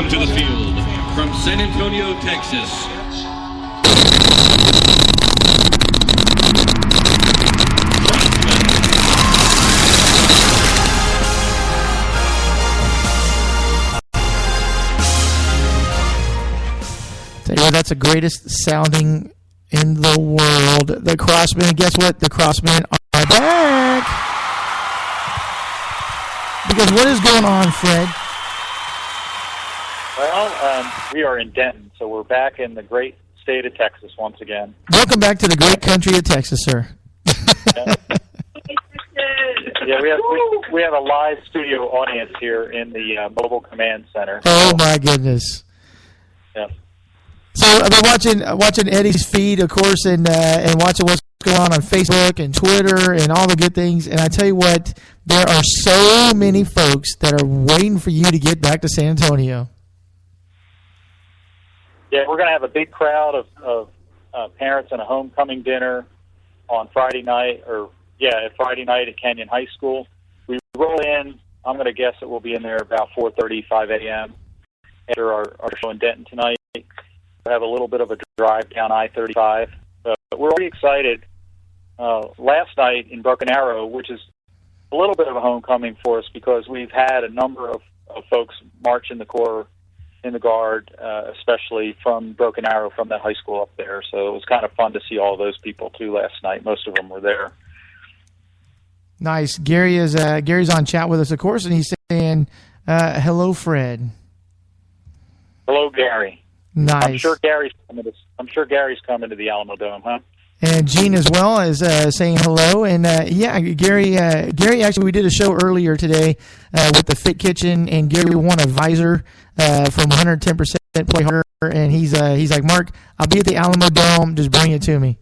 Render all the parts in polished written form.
Welcome to the field from San Antonio, Texas. Tell you what, that's the greatest sounding in the world. The Crossmen, guess what? The Crossmen are back. Because what is going on, Fred? Well, we are in Denton, so we're back in the great state of Texas once again. Welcome back to the great country of Texas, sir. Yeah, we have a live studio audience here in the Mobile Command Center. Oh, my goodness. Yeah. So I've been watching Eddie's feed, of course, and watching what's going on Facebook and Twitter and all the good things. And I tell you what, there are so many folks that are waiting for you to get back to San Antonio. Yeah, we're going to have a big crowd of parents and a homecoming dinner on Friday night, Friday night at Kenyon High School. We roll in. I'm going to guess that we'll be in there about 4:30, 5 a.m. after our show in Denton tonight. We'll have a little bit of a drive down I-35. But we're really excited. Last night in Broken Arrow, which is a little bit of a homecoming for us because we've had a number of folks march in the Corps, in the Guard, especially from Broken Arrow, from that high school up there. So it was kind of fun to see all those people, too, last night. Most of them were there. Nice. Gary's on chat with us, of course, and he's saying, hello, Fred. Hello, Gary. Nice. I'm sure Gary's coming to the Alamo Dome, huh? And Gene as well is saying hello. And Gary, actually, we did a show earlier today with the Fit Kitchen, and Gary won a visor from 110% Play Harder. And he's like, Mark, I'll be at the Alamo Dome. Just bring it to me.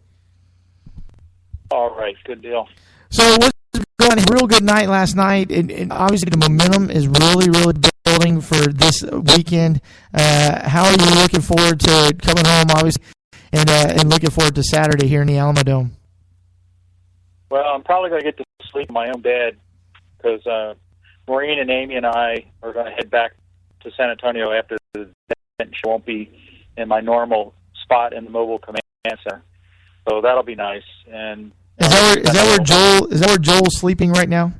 All right, good deal. So what's going on? Real good night last night, and obviously the momentum is really, really building for this weekend. How are you looking forward to coming home, obviously? And looking forward to Saturday here in the Alamo Dome. Well, I'm probably going to get to sleep in my own bed because Maureen and Amy and I are going to head back to San Antonio after the event. She won't be in my normal spot in the Mobile Command Center, so that'll be nice. And is that where Joel's sleeping right now?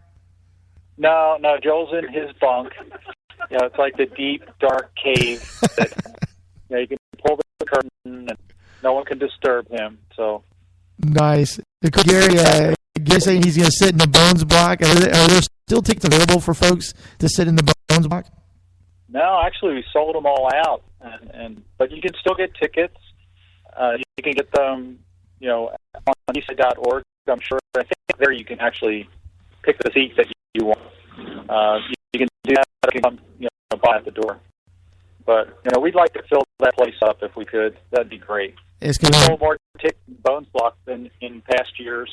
No, Joel's in his bunk. It's like the deep, dark cave that you can pull the curtain and no one can disturb him. So nice. Gary saying he's going to sit in the Bones block. Are there still tickets available for folks to sit in the Bones block? No, actually, we sold them all out. But you can still get tickets. You can get them, on eastside.org. I'm sure. I think there you can actually pick the seat that you want. You can do that. You can come, buy at the door. But we'd like to fill that place up if we could. That'd be great. It's good. We sold more tickets in Bones block than in past years.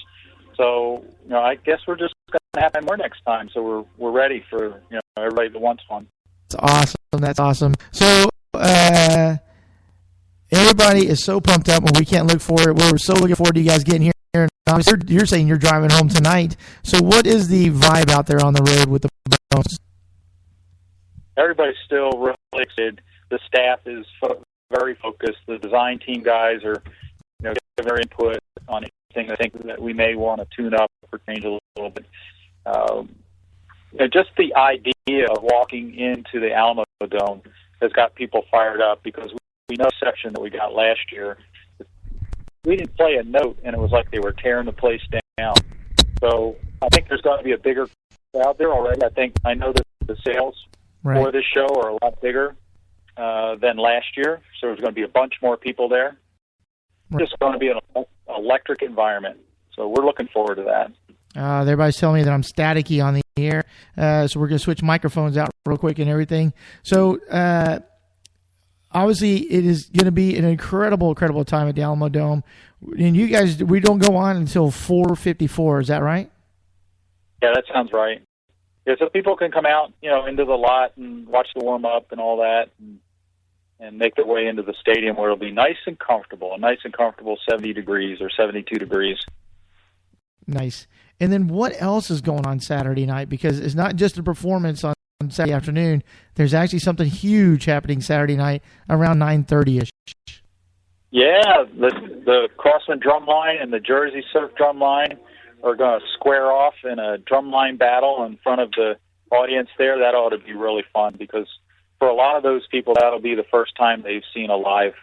So I guess we're just going to have more next time. So we're ready for everybody that wants one. That's awesome. That's awesome. So everybody is so pumped up, and we can't look for it. We're so looking forward to you guys getting here. And obviously, you're saying you're driving home tonight. So what is the vibe out there on the road with the Bones? Everybody's still really excited. The staff is very focused. The design team guys are giving their input on anything I think that we may want to tune up or change a little bit. Just the idea of walking into the Alamo Dome has got people fired up because we know the section that we got last year. We didn't play a note, and it was like they were tearing the place down. So I think there's going to be a bigger crowd there already. I know that the sales for this show are a lot bigger than last year, so there's going to be a bunch more people there. It's just going to be an electric environment, so we're looking forward to that. Everybody's telling me that I'm staticky on the air, so we're going to switch microphones out real quick and everything. So obviously it is going to be an incredible time at the Alamo Dome. And you guys, we don't go on until 4:54. Is that right? Yeah, that sounds right. Yeah, so people can come out, into the lot and watch the warm-up and all that and make their way into the stadium where it'll be nice and comfortable, 70 degrees or 72 degrees. Nice. And then what else is going on Saturday night? Because it's not just a performance on Saturday afternoon. There's actually something huge happening Saturday night around 9:30ish. Yeah, the Crossman drum line and the Jersey Surf drum line are going to square off in a drumline battle in front of the audience there. That ought to be really fun because for a lot of those people, that'll be the first time they've seen a live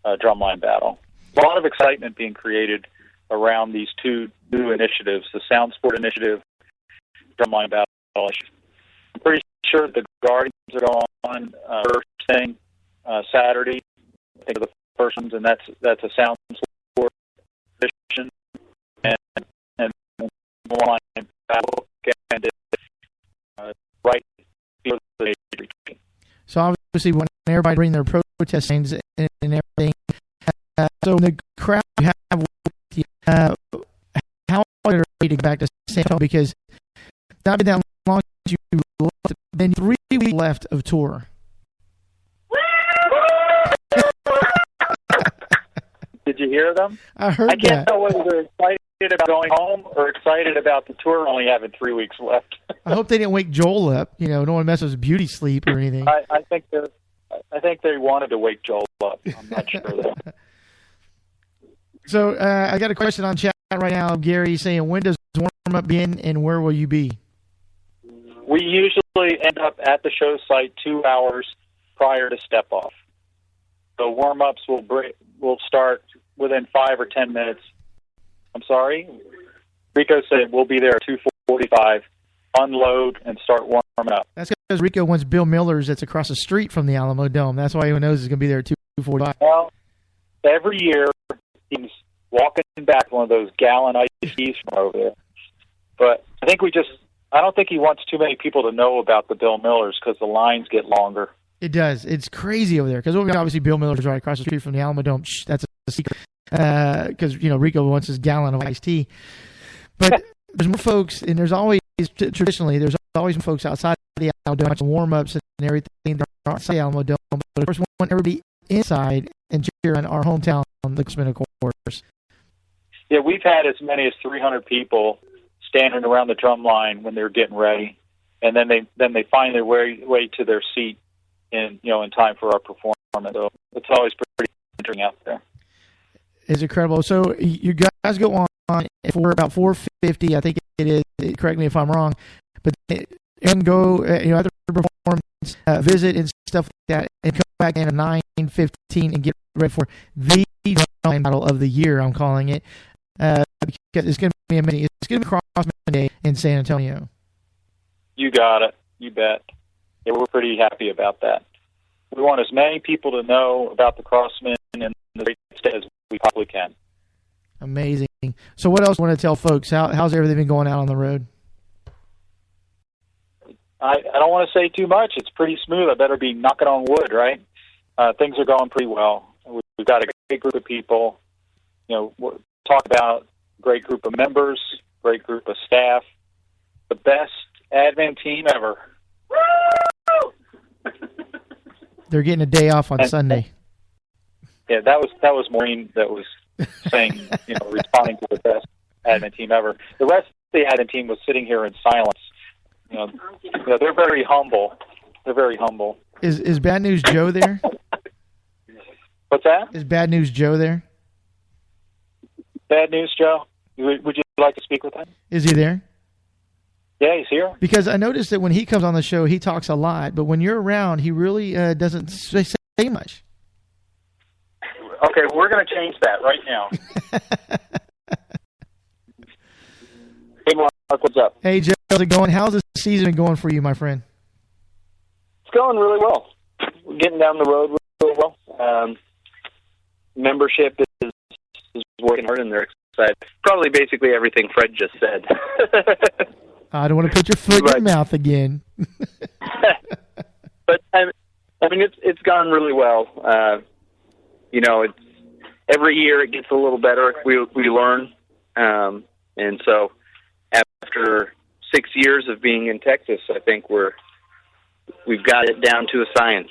drumline battle. A lot of excitement being created around these two new initiatives, the Sound Sport Initiative, drumline battle. I'm pretty sure the Guardians are going on first thing Saturday. I think of the first ones, and that's a Sound Sport edition and line battle and right before the retreat. So obviously, when everybody bring their protest signs and everything, so in the crowd you have, how are you ready to get back to San Antonio? Because not been that long since you left, then 3 weeks left of tour. Did you hear them? I heard that. I can't tell whether they're excited about going home or excited about the tour only having 3 weeks left. I hope they didn't wake Joel up. You know, don't want to mess with his beauty sleep or anything. I think they wanted to wake Joel up. I'm not sure though. So I got a question on chat right now. Gary saying, when does warm-up begin and where will you be? We usually end up at the show site 2 hours prior to step-off. So warm-ups will start within 5 or 10 minutes. I'm sorry? Rico said we'll be there at 2:45, unload, and start warming up. That's because Rico wants Bill Miller's that's across the street from the Alamo Dome. That's why he knows he's going to be there at 2:45. Well, every year he's walking back one of those gallon iced teas from over there. But I don't think he wants too many people to know about the Bill Millers because the lines get longer. It does. It's crazy over there because obviously Bill Miller's right across the street from the Alamo Dome. Shh, that's a secret because Rico wants his gallon of iced tea. But there's more folks, and there's always traditionally more folks outside the Alamo Dome watching warm-ups and everything. They're outside the Alamo Dome, but of course we want everybody inside and cheer on our hometown, the Crossman, of course. Yeah, we've had as many as 300 people standing around the drum line when they're getting ready, and then they find their way to their seat in time for our performance. So it's always pretty interesting out there. It's incredible. So you guys go on for about 4:50, I think it is. Correct me if I'm wrong, but and go after the performance, visit and stuff like that, and come back in at 9:15 and get ready for the drum battle of the year. I'm calling it because it's going to be amazing. It's going to be Crossman Day in San Antonio. You got it. You bet. Yeah, we're pretty happy about that. We want as many people to know about the Crossman and the great state as we possibly can. Amazing. So what else do you want to tell folks? How's everything been going out on the road? I don't want to say too much. It's pretty smooth. I better be knocking on wood, right? Things are going pretty well. We've got a great group of people. We'll talk about a great group of members, great group of staff, the best admin team ever. They're getting a day off on Sunday. Yeah, that was Maureen that was saying, responding to the best admin team ever. The rest of the admin team was sitting here in silence. They're very humble. They're very humble. Is Bad News Joe there? What's that? Is Bad News Joe there? Bad News Joe? Would you like to speak with him? Is he there? Yeah, he's here. Because I noticed that when he comes on the show, he talks a lot, but when you're around, he really doesn't say much. Okay, we're going to change that right now. Hey, Mark, what's up? Hey, Joe, how's it going? How's the season going for you, my friend? It's going really well. We're getting down the road really well. Membership is working hard, and they're excited. Probably basically everything Fred just said. I don't want to put your foot in your mouth again. But it's gone really well. It's every year it gets a little better. We learn, and so after 6 years of being in Texas, I think we've got it down to a science.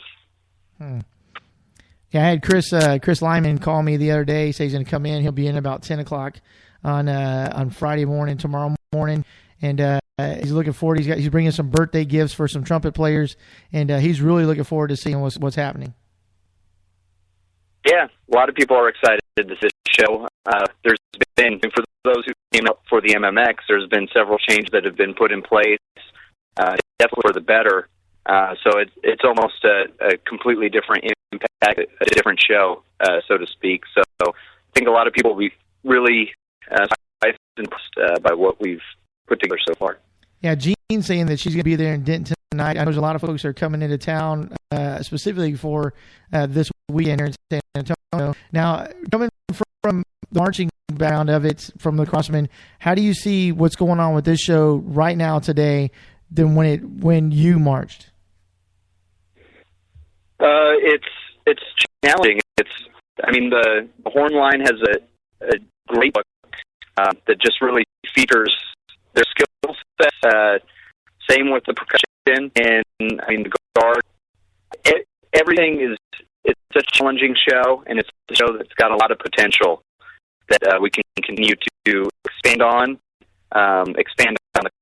Yeah, I had Chris Lyman call me the other day. He says he's going to come in. He'll be in about 10 o'clock on Friday morning, tomorrow morning. And he's looking forward. He's bringing some birthday gifts for some trumpet players, and he's really looking forward to seeing what's happening. Yeah, a lot of people are excited to this show. There's been, for those who came up for the MMX, there's been several changes that have been put in place, definitely for the better. So it's almost a completely different impact, a different show, so to speak. So I think a lot of people will be really impressed by what we've put together so far. Yeah, Jean's saying that she's going to be there in Denton tonight. I know there's a lot of folks that are coming into town specifically for this weekend here in San Antonio. Now, coming from the marching background of it, from the Crossmen, how do you see what's going on with this show right now today than when you marched? It's challenging. The horn line has a great book that just really features their skill set. Same with the percussion and the guard. Everything it's a challenging show, and it's a show that's got a lot of potential that we can continue to expand on the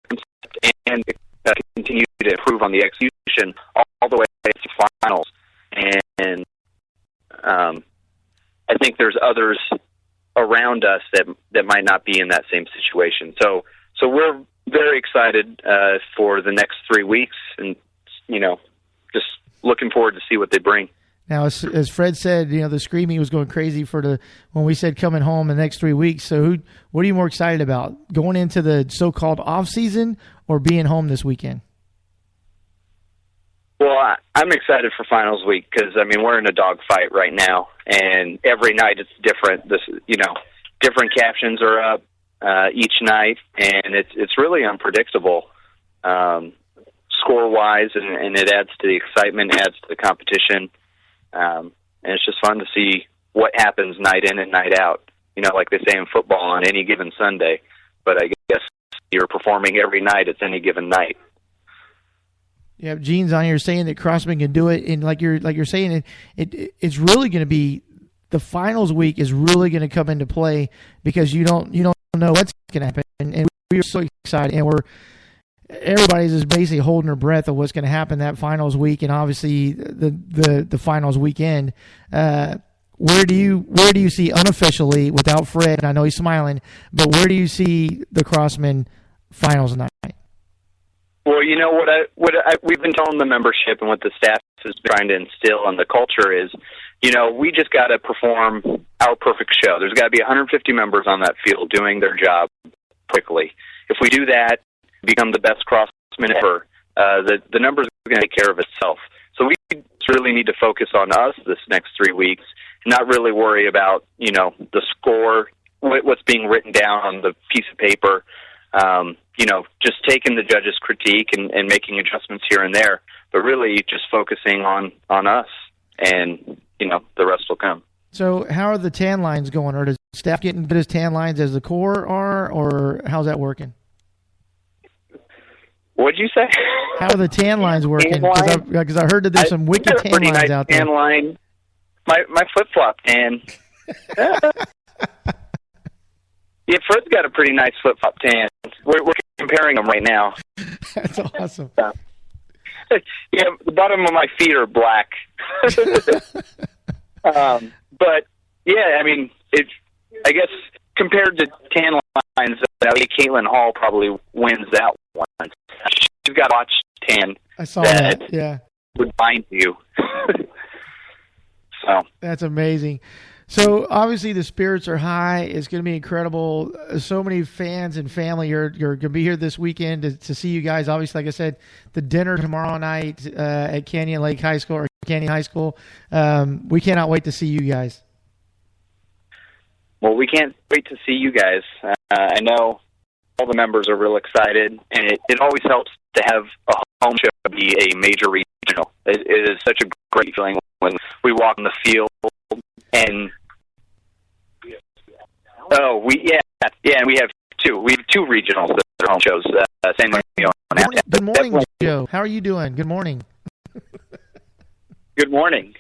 concept, and continue to improve on the execution all the way to finals. And I think there's others around us that might not be in that same situation. So we're very excited for the next 3 weeks, and just looking forward to see what they bring. Now, as Fred said, the screaming was going crazy when we said coming home the next 3 weeks. So what are you more excited about, going into the so-called off season or being home this weekend? Well, I'm excited for finals week because we're in a dogfight right now, and every night it's different. Different captions are up each night, and it's really unpredictable score wise, and it adds to the excitement, adds to the competition, and it's just fun to see what happens night in and night out. Like they say in football, on any given Sunday, but I guess you're performing every night. It's any given night. Yeah, Gene's on here saying that Crossman can do it, and like you're saying, it's really going to be, the finals week is really going to come into play because you don't know what's going to happen, and we're so excited, and everybody's just basically holding their breath of what's going to happen that finals week, and obviously the finals weekend. Where do you see unofficially, without Fred, and I know he's smiling, but where do you see the Crossman finals night? Well, we've been telling the membership and what the staff is trying to instill on the culture is, we just got to perform our perfect show. There's got to be 150 members on that field doing their job quickly. If we do that, become the best Crossman ever, the numbers are going to take care of itself. So we really need to focus on us this next 3 weeks and not really worry about, the score, what's being written down on the piece of paper. Just taking the judges' critique and making adjustments here and there, but really just focusing on us, and, the rest will come. So how are the tan lines going? Or does staff getting good as tan lines as the core are, or how's that working? What'd you say? How are the tan lines working? Because I heard that there's some wicked tan lines nice out there. Tan line. My flip-flop tan. Yeah, Fred's got a pretty nice flip-flop tan. We're comparing them right now. That's awesome. Yeah, the bottom of my feet are black. But, yeah, I guess compared to tan lines, Caitlin Hall probably wins that one. She's got a watch tan. I saw that, yeah. Would bind you. So that's amazing. So obviously the spirits are high. It's going to be incredible. So many fans and family are going to be here this weekend to see you guys. Obviously, like I said, the dinner tomorrow night at Canyon Lake High School or Canyon High School. We cannot wait to see you guys. Well, we can't wait to see you guys. I know all the members are real excited, and it always helps to have a home show be a major regional. It is such a great feeling when we walk in the field. And and we have two. We have two regionals that are home shows. San Antonio. Good morning, Joe. How are you doing? Good morning. Good morning.